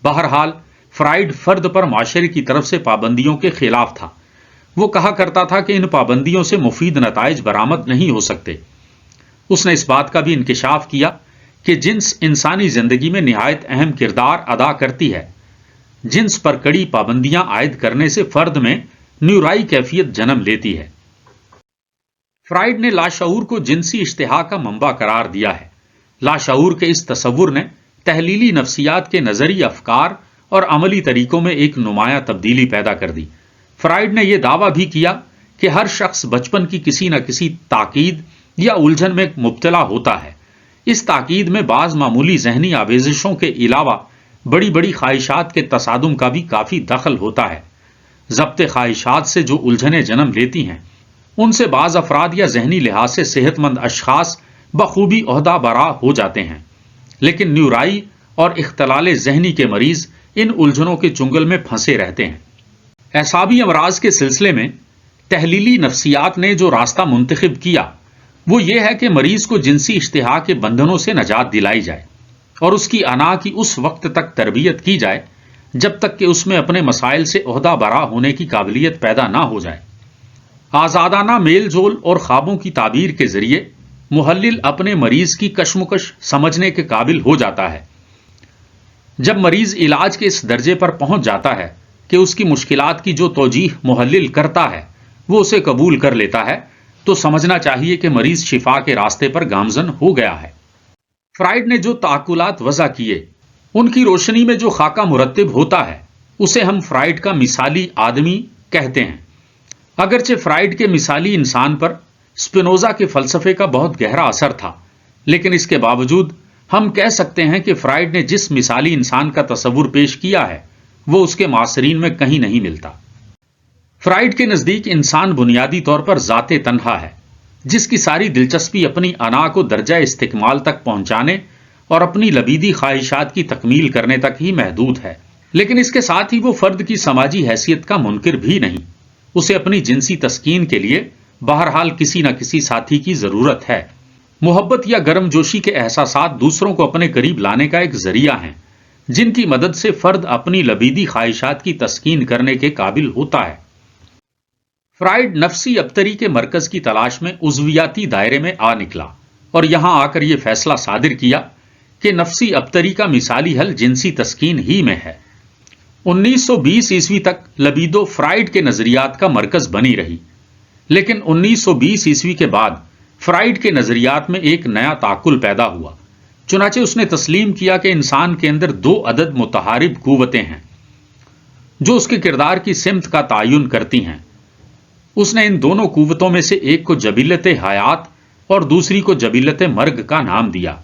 Speaker 1: بہرحال فرائیڈ فرد پر معاشرے کی طرف سے پابندیوں کے خلاف تھا۔ وہ کہا کرتا تھا کہ ان پابندیوں سے مفید نتائج برآمد نہیں ہو سکتے۔ اس نے اس بات کا بھی انکشاف کیا کہ جنس انسانی زندگی میں نہایت اہم کردار ادا کرتی ہے۔ جنس پر کڑی پابندیاں عائد کرنے سے فرد میں نیورائی کیفیت جنم لیتی ہے۔ فرائیڈ نے لاشعور کو جنسی اشتہا کا منبع قرار دیا ہے۔ لاشعور کے اس تصور نے تحلیلی نفسیات کے نظری افکار اور عملی طریقوں میں ایک نمایاں تبدیلی پیدا کر دی۔ فرائیڈ نے یہ دعویٰ بھی کیا کہ ہر شخص بچپن کی کسی نہ کسی تاکید یا الجھن میں مبتلا ہوتا ہے۔ اس تاکید میں بعض معمولی ذہنی آویزشوں کے علاوہ بڑی بڑی خواہشات کے تصادم کا بھی کافی دخل ہوتا ہے۔ ضبط خواہشات سے جو الجھنیں جنم لیتی ہیں، ان سے بعض افراد یا ذہنی لحاظ سے صحت مند اشخاص بخوبی عہدہ برا ہو جاتے ہیں، لیکن نیورائی اور اختلال ذہنی کے مریض ان الجھنوں کے چنگل میں پھنسے رہتے ہیں۔ اعصابی امراض کے سلسلے میں تحلیلی نفسیات نے جو راستہ منتخب کیا وہ یہ ہے کہ مریض کو جنسی اشتہا کے بندھنوں سے نجات دلائی جائے اور اس کی انا کی اس وقت تک تربیت کی جائے جب تک کہ اس میں اپنے مسائل سے عہدہ برا ہونے کی قابلیت پیدا نہ ہو جائے۔ آزادانہ میل جول اور خوابوں کی تعبیر کے ذریعے محلل اپنے مریض کی کشمکش سمجھنے کے قابل ہو جاتا ہے۔ جب مریض علاج کے اس درجے پر پہنچ جاتا ہے کہ اس کی مشکلات کی جو توجیح محلل کرتا ہے وہ اسے قبول کر لیتا ہے تو سمجھنا چاہیے کہ مریض شفا کے راستے پر گامزن ہو گیا ہے۔ فرائیڈ نے جو تعقلات وضع کیے ان کی روشنی میں جو خاکہ مرتب ہوتا ہے اسے ہم فرائیڈ کا مثالی آدمی کہتے ہیں۔ اگرچہ فرائیڈ کے مثالی انسان پر سپینوزا کے فلسفے کا بہت گہرا اثر تھا، لیکن اس کے باوجود ہم کہہ سکتے ہیں کہ فرائیڈ نے جس مثالی انسان کا تصور پیش کیا ہے وہ اس کے معاصرین میں کہیں نہیں ملتا۔ فرائیڈ کے نزدیک انسان بنیادی طور پر ذات تنہا ہے۔ جس کی ساری دلچسپی اپنی انا کو درجہ استکمال تک پہنچانے اور اپنی لبیدی خواہشات کی تکمیل کرنے تک ہی محدود ہے، لیکن اس کے ساتھ ہی وہ فرد کی سماجی حیثیت کا منکر بھی نہیں۔ اسے اپنی جنسی تسکین کے لیے بہرحال کسی نہ کسی ساتھی کی ضرورت ہے۔ محبت یا گرم جوشی کے احساسات دوسروں کو اپنے قریب لانے کا ایک ذریعہ ہیں، جن کی مدد سے فرد اپنی لبیدی خواہشات کی تسکین کرنے کے قابل ہوتا ہے۔ فرائیڈ نفسی ابتری کے مرکز کی تلاش میں عضویاتی دائرے میں آ نکلا اور یہاں آ کر یہ فیصلہ صادر کیا کہ نفسی ابتری کا مثالی حل جنسی تسکین ہی میں ہے۔ 1920 عیسوی تک لبیدو فرائیڈ کے نظریات کا مرکز بنی رہی، لیکن 1920 عیسوی کے بعد فرائیڈ کے نظریات میں ایک نیا تعقل پیدا ہوا۔ چنانچہ اس نے تسلیم کیا کہ انسان کے اندر 2 عدد متحارب قوتیں ہیں جو اس کے کردار کی سمت کا تعین کرتی ہیں۔ اس نے ان دونوں قوتوں میں سے ایک کو جبلت حیات اور دوسری کو جبلت مرگ کا نام دیا۔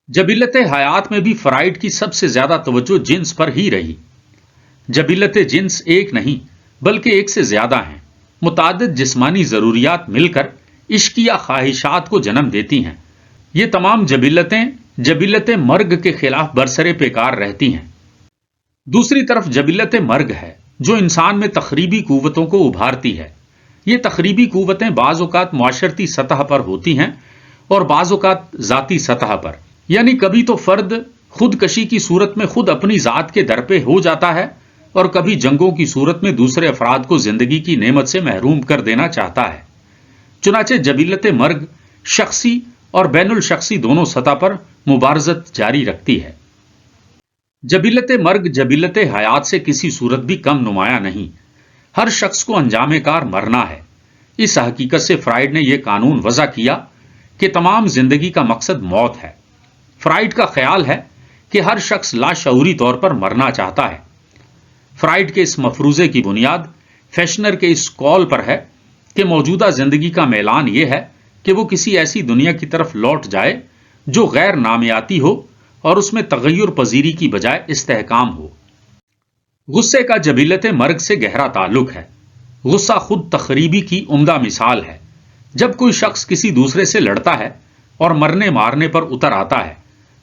Speaker 1: جبلت حیات میں بھی فرائیڈ کی سب سے زیادہ توجہ جنس پر ہی رہی۔ جبلت جنس ایک نہیں بلکہ ایک سے زیادہ ہیں۔ متعدد جسمانی ضروریات مل کر عشقیہ خواہشات کو جنم دیتی ہیں۔ یہ تمام جبلتیں جبلت مرگ کے خلاف برسر پیکار رہتی ہیں۔ دوسری طرف جبلت مرگ ہے جو انسان میں تخریبی قوتوں کو ابھارتی ہے۔ یہ تخریبی قوتیں بعض اوقات معاشرتی سطح پر ہوتی ہیں اور بعض اوقات ذاتی سطح پر، یعنی کبھی تو فرد خودکشی کی صورت میں خود اپنی ذات کے در پہ ہو جاتا ہے اور کبھی جنگوں کی صورت میں دوسرے افراد کو زندگی کی نعمت سے محروم کر دینا چاہتا ہے۔ چنانچہ جبلت مرگ شخصی اور بین الشخصی دونوں سطح پر مبارزت جاری رکھتی ہے۔ جبلت مرگ جبلت حیات سے کسی صورت بھی کم نمایاں نہیں۔ ہر شخص کو انجام کار مرنا ہے۔ اس حقیقت سے فرائیڈ نے یہ قانون وضع کیا کہ تمام زندگی کا مقصد موت ہے۔ فرائیڈ کا خیال ہے کہ ہر شخص لاشعوری طور پر مرنا چاہتا ہے۔ فرائیڈ کے اس مفروضے کی بنیاد فیشنر کے اس قول پر ہے کہ موجودہ زندگی کا میلان یہ ہے کہ وہ کسی ایسی دنیا کی طرف لوٹ جائے جو غیر نامیاتی ہو اور اس میں تغیر پذیری کی بجائے استحکام ہو۔ غصے کا جبلت مرگ سے گہرا تعلق ہے۔ غصہ خود تخریبی کی عمدہ مثال ہے۔ جب کوئی شخص کسی دوسرے سے لڑتا ہے اور مرنے مارنے پر اتر آتا ہے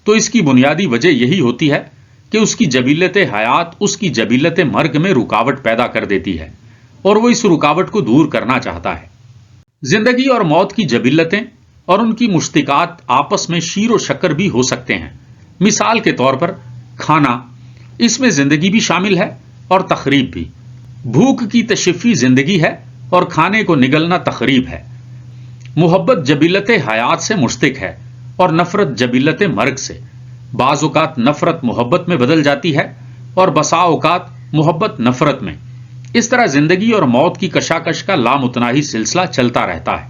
Speaker 1: تو اس کی بنیادی وجہ یہی ہوتی ہے کہ اس کی جبلت حیات اس کی جبلت مرگ میں رکاوٹ پیدا کر دیتی ہے اور وہ اس رکاوٹ کو دور کرنا چاہتا ہے۔ زندگی اور موت کی جبلتیں اور ان کی مشتقات آپس میں شیر و شکر بھی ہو سکتے ہیں۔ مثال کے طور پر کھانا، اس میں زندگی بھی شامل ہے اور تخریب بھی۔ بھوک کی تشفی زندگی ہے اور کھانے کو نگلنا تخریب ہے۔ محبت جبلت حیات سے مشتق ہے اور نفرت جبلت مرگ سے۔ بعض اوقات نفرت محبت میں بدل جاتی ہے اور بسا اوقات محبت نفرت میں۔ اس طرح زندگی اور موت کی کشاکش کا لامتناہی سلسلہ چلتا رہتا ہے۔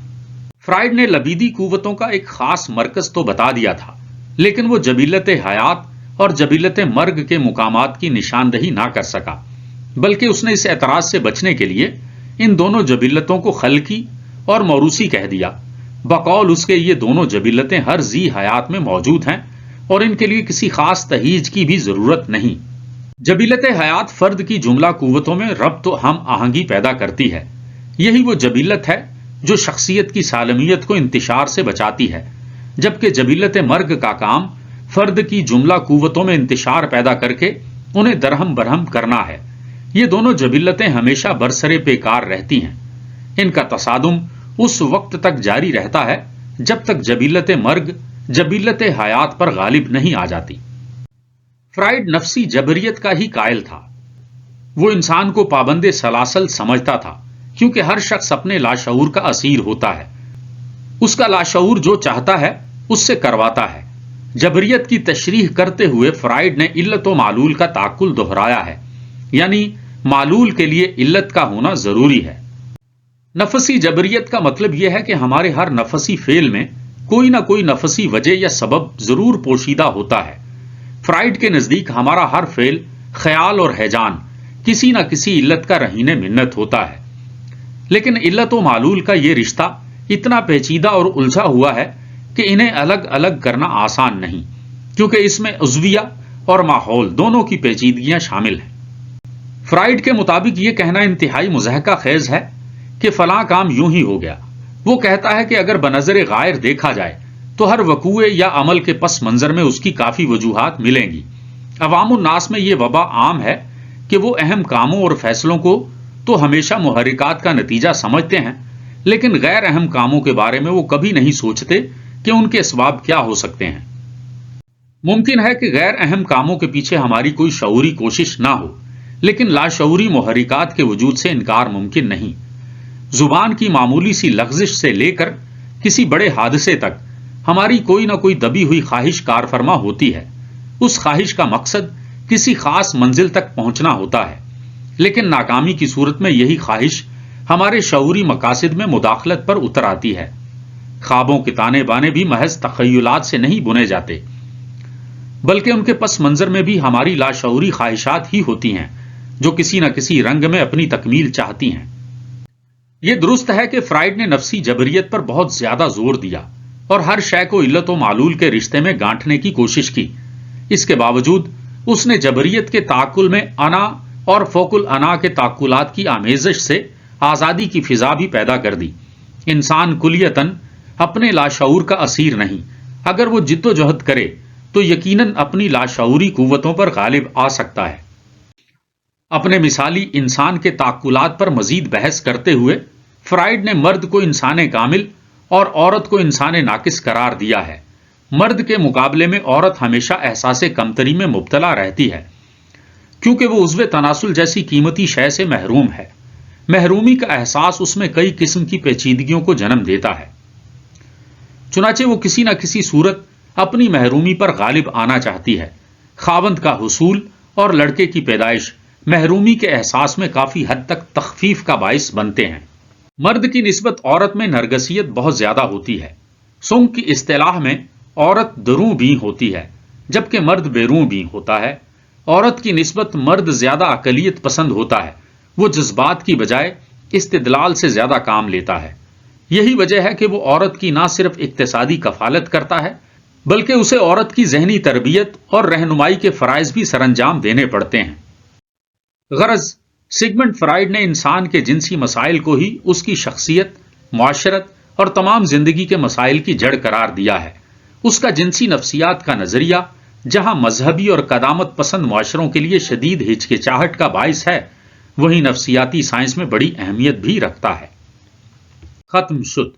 Speaker 1: فرائیڈ نے لبیدی قوتوں کا ایک خاص مرکز تو بتا دیا تھا، لیکن وہ جبلت حیات اور جبلت مرگ کے مقامات کی نشاندہی نہ کر سکا، بلکہ اس نے اس اعتراض سے بچنے کے لیے ان دونوں جبلتوں کو خلقی اور موروثی کہہ دیا۔ بقول اس کے یہ دونوں جبلتیں ہر ذی حیات میں موجود ہیں اور ان کے لیے کسی خاص تہیج کی بھی ضرورت نہیں۔ جبلت حیات فرد کی جملہ قوتوں میں ربط و ہم آہنگی پیدا کرتی ہے۔ یہی وہ جبلت ہے جو شخصیت کی سالمیت کو انتشار سے بچاتی ہے، جبکہ جبلت مرگ کا کام فرد کی جملہ قوتوں میں انتشار پیدا کر کے انہیں درہم برہم کرنا ہے۔ یہ دونوں جبلتیں ہمیشہ برسر پیکار رہتی ہیں۔ ان کا تصادم اس وقت تک جاری رہتا ہے جب تک جبلت مرگ جبلت حیات پر غالب نہیں آ جاتی۔ فرائیڈ نفسی جبریت کا ہی قائل تھا۔ وہ انسان کو پابند سلاسل سمجھتا تھا کیونکہ ہر شخص اپنے لاشعور کا اسیر ہوتا ہے۔ اس کا لاشعور جو چاہتا ہے اس سے کرواتا ہے۔ جبریت کی تشریح کرتے ہوئے فرائیڈ نے علت و معلول کا تعقل دہرایا ہے، یعنی معلول کے لیے علت کا ہونا ضروری ہے۔ نفسی جبریت کا مطلب یہ ہے کہ ہمارے ہر نفسی فعل میں کوئی نہ کوئی نفسی وجہ یا سبب ضرور پوشیدہ ہوتا ہے۔ فرائیڈ کے نزدیک ہمارا ہر فعل، خیال اور ہیجان کسی نہ کسی علت کا رہین منت ہوتا ہے، لیکن علت و معلول کا یہ رشتہ اتنا پیچیدہ اور الجھا ہوا ہے کہ انہیں الگ الگ کرنا آسان نہیں، کیونکہ اس میں عضویہ اور ماحول دونوں کی پیچیدگیاں شامل ہیں۔ فرائیڈ کے مطابق یہ کہنا انتہائی مضحکہ خیز ہے کہ فلاں کام یوں ہی ہو گیا، وہ کہتا ہے کہ اگر بنظر غائر دیکھا جائے تو ہر وقوع یا عمل کے پس منظر میں اس کی کافی وجوہات ملیں گی۔ عوام الناس میں یہ وبا عام ہے کہ وہ اہم کاموں اور فیصلوں کو تو ہمیشہ محرکات کا نتیجہ سمجھتے ہیں، لیکن غیر اہم کاموں کے بارے میں وہ کبھی نہیں سوچتے کہ ان کے اسباب کیا ہو سکتے ہیں۔ ممکن ہے کہ غیر اہم کاموں کے پیچھے ہماری کوئی شعوری کوشش نہ ہو، لیکن لاشعوری محرکات کے وجود سے انکار ممکن نہیں۔ زبان کی معمولی سی لغزش سے لے کر کسی بڑے حادثے تک ہماری کوئی نہ کوئی دبی ہوئی خواہش کار فرما ہوتی ہے۔ اس خواہش کا مقصد کسی خاص منزل تک پہنچنا ہوتا ہے، لیکن ناکامی کی صورت میں یہی خواہش ہمارے شعوری مقاصد میں مداخلت پر اتر آتی ہے۔ خوابوں کے تانے بانے بھی محض تخیلات سے نہیں بنے جاتے، بلکہ ان کے پس منظر میں بھی ہماری لاشعوری خواہشات ہی ہوتی ہیں جو کسی نہ کسی رنگ میں اپنی تکمیل چاہتی ہیں۔ یہ درست ہے کہ فرائیڈ نے نفسی جبریت پر بہت زیادہ زور دیا اور ہر شے کو علت و معلول کے رشتے میں گانٹھنے کی کوشش کی۔ اس کے باوجود اس نے جبریت کے تعقل میں انا اور فوق الانا کے تعقلات کی آمیزش سے آزادی کی فضا بھی پیدا کر دی۔ انسان کلیتاً اپنے لاشعور کا اسیر نہیں، اگر وہ جد و جہد کرے تو یقیناً اپنی لاشعوری قوتوں پر غالب آ سکتا ہے۔ اپنے مثالی انسان کے تعقلات پر مزید بحث کرتے ہوئے فرائیڈ نے مرد کو انسان کامل اور عورت کو انسان ناقص قرار دیا ہے۔ مرد کے مقابلے میں عورت ہمیشہ احساس کمتری میں مبتلا رہتی ہے، کیونکہ وہ عضو تناسل جیسی قیمتی شے سے محروم ہے۔ محرومی کا احساس اس میں کئی قسم کی پیچیدگیوں کو جنم دیتا ہے، چنانچہ وہ کسی نہ کسی صورت اپنی محرومی پر غالب آنا چاہتی ہے۔ خاوند کا حصول اور لڑکے کی پیدائش محرومی کے احساس میں کافی حد تک تخفیف کا باعث بنتے ہیں۔ مرد کی نسبت عورت میں نرگسیت بہت زیادہ ہوتی ہے۔ سنگ کی اصطلاح میں عورت دروں بھی ہوتی ہے جبکہ مرد بیروں بھی ہوتا ہے۔ عورت کی نسبت مرد زیادہ اقلیت پسند ہوتا ہے، وہ جذبات کی بجائے استدلال سے زیادہ کام لیتا ہے۔ یہی وجہ ہے کہ وہ عورت کی نہ صرف اقتصادی کفالت کرتا ہے بلکہ اسے عورت کی ذہنی تربیت اور رہنمائی کے فرائض بھی سر انجام دینے پڑتے ہیں۔ غرض سگمنڈ فرائیڈ نے انسان کے جنسی مسائل کو ہی اس کی شخصیت، معاشرت اور تمام زندگی کے مسائل کی جڑ قرار دیا ہے۔ اس کا جنسی نفسیات کا نظریہ جہاں مذہبی اور قدامت پسند معاشروں کے لیے شدید ہچکچاہٹ کا باعث ہے، وہیں نفسیاتی سائنس میں بڑی اہمیت بھی رکھتا ہے۔ ختم شد۔